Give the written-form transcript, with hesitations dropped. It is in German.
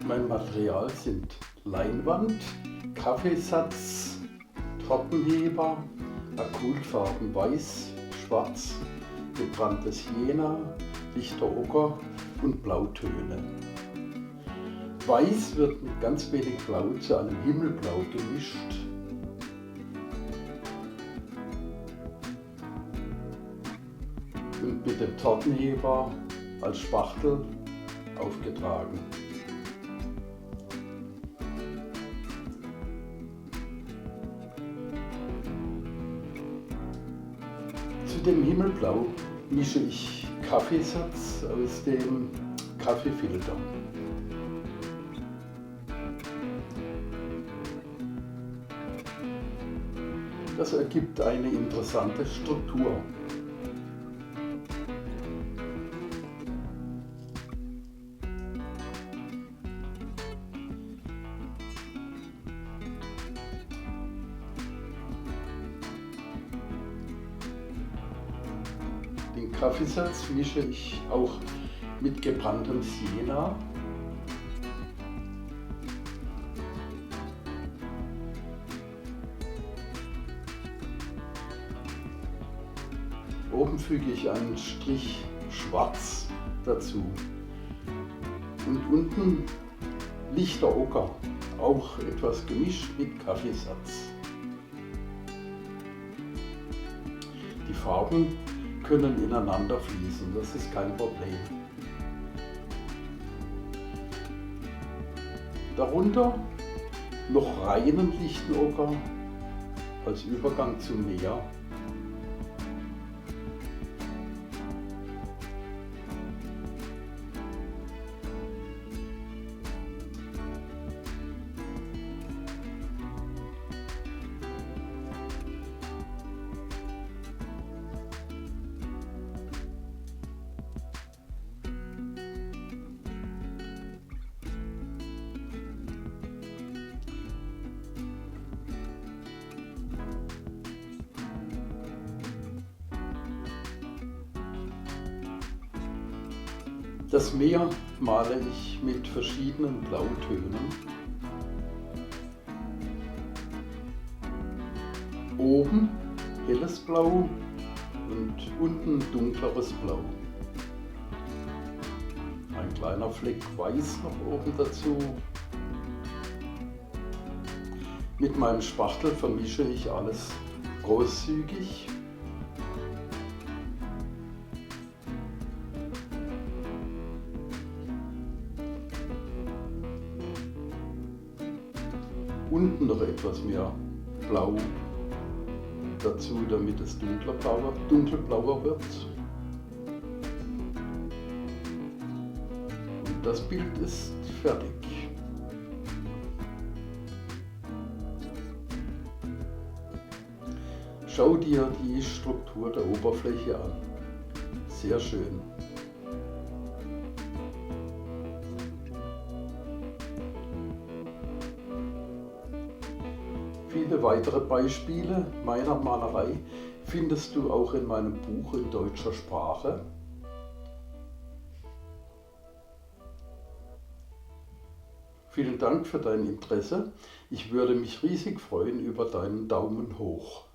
Mein Material sind Leinwand, Kaffeesatz, Tortenheber, Acrylfarben weiß, schwarz, gebranntes Jena, lichter Ocker und Blautöne. Weiß wird mit ganz wenig Blau zu einem Himmelblau gemischt. Und mit dem Tortenheber als Spachtel aufgetragen. Zu dem Himmelblau mische ich Kaffeesatz aus dem Kaffeefilter. Das ergibt eine interessante Struktur. Den Kaffeesatz mische ich auch mit gebranntem Sienna. Oben füge ich einen Strich Schwarz dazu und unten lichter Ocker, auch etwas gemischt mit Kaffeesatz. Die Farben können ineinander fließen, das ist kein Problem. Darunter noch reinen lichten Ocker als Übergang zum Meer. Das Meer male ich mit verschiedenen Blautönen. Oben helles Blau und unten dunkleres Blau. Ein kleiner Fleck Weiß noch oben dazu. Mit meinem Spachtel vermische ich alles großzügig. Unten noch etwas mehr Blau dazu, damit es dunkelblauer wird. Und das Bild ist fertig. Schau dir die Struktur der Oberfläche an. Sehr schön. Viele weitere Beispiele meiner Malerei findest du auch in meinem Buch in deutscher Sprache. Vielen Dank für dein Interesse. Ich würde mich riesig freuen über deinen Daumen hoch.